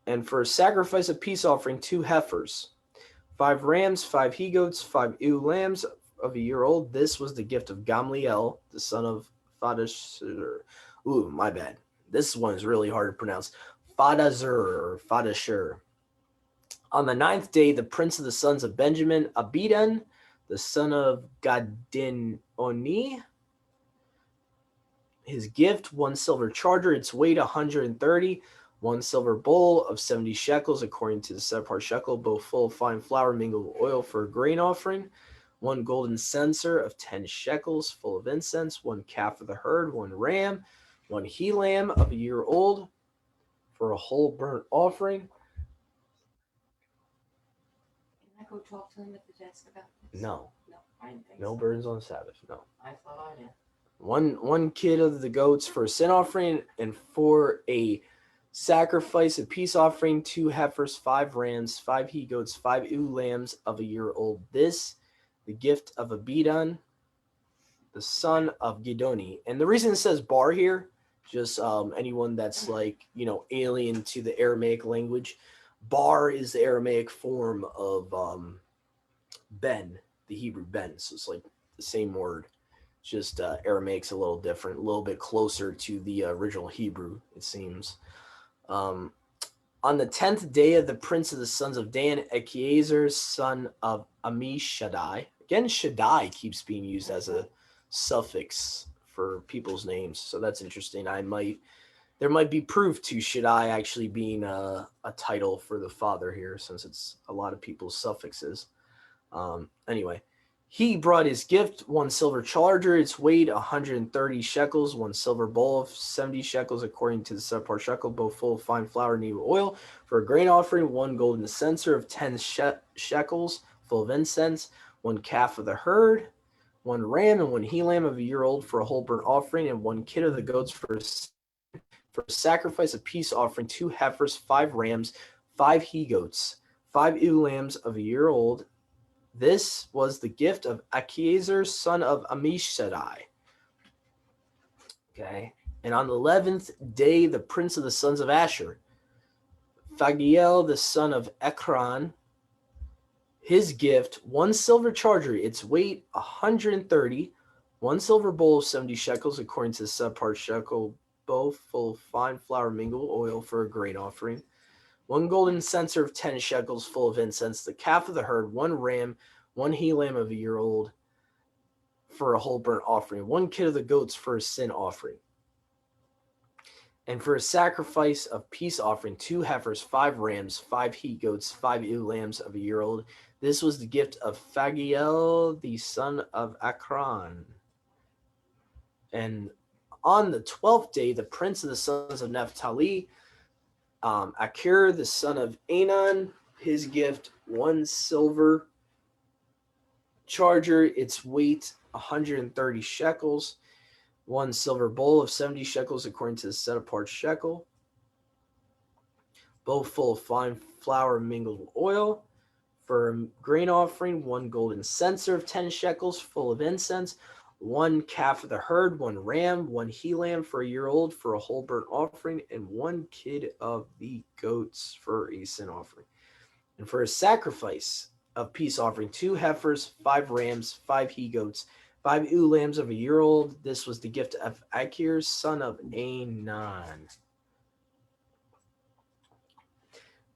And for a sacrifice of peace offering, 2 heifers, 5 rams, 5 he goats, 5 ewe lambs of a year old. This was the gift of Gamliel, the son of Fadashur. Ooh, my bad. This one is really hard to pronounce. Fadashur. On the 9th day, the prince of the sons of Benjamin, Abidan, the son of Gadinoni, his gift, 1 silver charger, its weight 130, 1 silver bowl of 70 shekels, according to the set-apart shekel, both full of fine flour mingled with oil for a grain offering, 1 golden censer of 10 shekels, full of incense, 1 calf of the herd, 1 ram, 1 he lamb of a year old for a whole burnt offering. Can I go talk to him at the desk about this? No. No, I didn't think No so. burdens on the Sabbath, no. I thought I did. One kid of the goats for a sin offering, and for a sacrifice, a peace offering, 2 heifers, 5 rams, 5 he goats, 5 ewe lambs of a year old. This, the gift of Abidan, the son of Gidoni. And the reason it says bar here, just anyone that's like, alien to the Aramaic language, bar is the Aramaic form of ben, the Hebrew ben. So it's like the same word. Just Aramaic's a little different, a little bit closer to the original Hebrew, it seems. On the 10th day of the prince of the sons of Dan, Achiezer, son of Ammishaddai. Again, Shaddai keeps being used as a suffix for people's names, so that's interesting. There might be proof to Shaddai actually being a title for the father here, since it's a lot of people's suffixes. Anyway. He brought his gift, 1 silver charger, its weight 130 shekels, 1 silver bowl of 70 shekels, according to the set-apart shekel, both full of fine flour and oil, for a grain offering, 1 golden censer of 10 shekels, full of incense, 1 calf of the herd, 1 ram, and 1 he lamb of a year old for a whole burnt offering, and 1 kid of the goats for a sacrifice of peace offering, 2 heifers, 5 rams, 5 he goats, 5 ewe lambs of a year old. This was the gift of Achiezer, son of Ammishaddai. Okay. And on the 11th day, the prince of the sons of Asher, Phagiel, the son of Ekron, his gift, 1 silver charger, its weight 130, 1 silver bowl of 70 shekels, according to the set-apart shekel, both full of fine flour mingled with oil for a grain offering. 1 golden censer of 10 shekels full of incense, the calf of the herd, 1 ram, 1 he lamb of a year old for a whole burnt offering, 1 kid of the goats for a sin offering. And for a sacrifice of peace offering, 2 heifers, 5 rams, 5 he goats, 5 ewe lambs of a year old. This was the gift of Phagiel, the son of Akron. And on the 12th day, the prince of the sons of Naphtali, Akir, the son of Anan, his gift, 1 silver charger, its weight 130 shekels, 1 silver bowl of 70 shekels, according to the set-apart shekel, both full of fine flour mingled with oil. For a grain offering, 1 golden censer of 10 shekels, full of incense, 1 calf of the herd, 1 ram, 1 he lamb for a year old for a whole burnt offering, and 1 kid of the goats for a sin offering. And for a sacrifice of peace offering, 2 heifers, 5 rams, 5 he goats, 5 ewe lambs of a year old. This was the gift of Achir, son of Anan.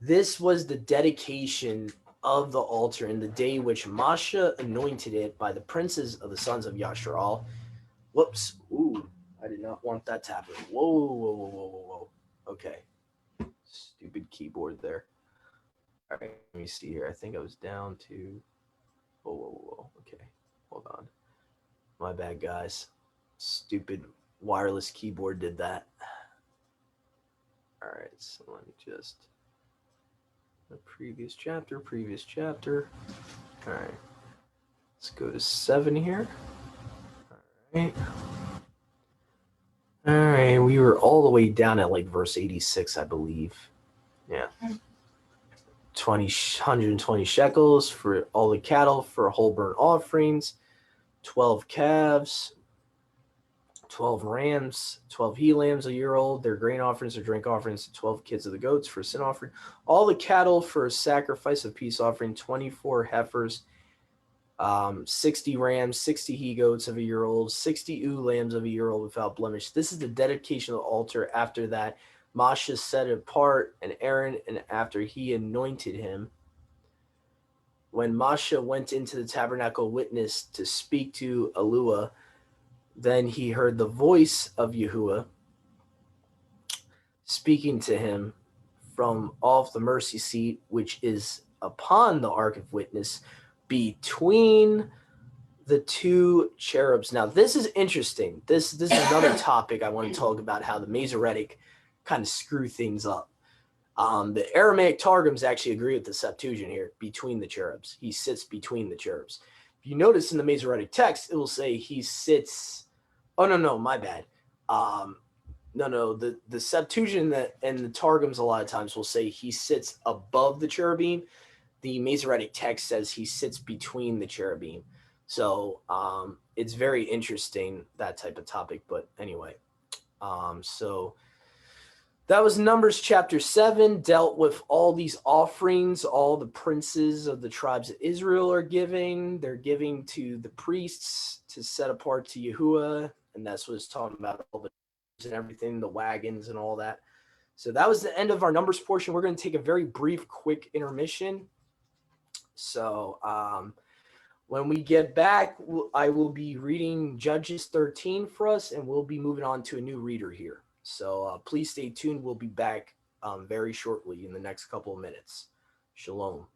This was the dedication of the altar in the day which Masha anointed it by the princes of the sons of Yasharal. Whoops. Ooh, I did not want that to happen. Whoa. Okay. Stupid keyboard there. All right, let me see here. I think I was down to... Whoa. Okay, hold on. My bad, guys. Stupid wireless keyboard did that. All right, so let me just... The previous chapter. All right. Let's go to 7 here. All right. We were all the way down at like verse 86, I believe. Yeah. 120 shekels for all the cattle for whole burnt offerings, 12 calves, 12 rams, 12 he lambs a year old, their grain offerings or drink offerings, 12 kids of the goats for a sin offering, all the cattle for a sacrifice of peace offering, 24 heifers, 60 rams, 60 he goats of a year old, 60 ewe lambs of a year old without blemish. This is the dedication of the altar. After that, Moshe set it apart, and Aaron, and after he anointed him. When Moshe went into the tabernacle witness to speak to Elua, then he heard the voice of Yahuwah speaking to him from off the mercy seat, which is upon the ark of witness, between the two cherubs. Now, this is interesting. This is another topic I want to talk about, how the Masoretic kind of screw things up. The Aramaic Targums actually agree with the Septuagint here, between the cherubs. He sits between the cherubs. If you notice in the Masoretic text, it will say he sits. Oh, no, my bad. No, the Septuagint and the Targums a lot of times will say he sits above the cherubim. The Masoretic text says he sits between the cherubim. So it's very interesting, that type of topic. But anyway, so that was Numbers chapter 7, dealt with all these offerings, all the princes of the tribes of Israel are giving. They're giving to the priests to set apart to Yahuwah. And that's what it's talking about, all the and everything, the wagons and all that. So that was the end of our Numbers portion. We're going to take a very brief, quick intermission. So when we get back, I will be reading Judges 13 for us, and we'll be moving on to a new reader here. So please stay tuned. We'll be back very shortly in the next couple of minutes. Shalom.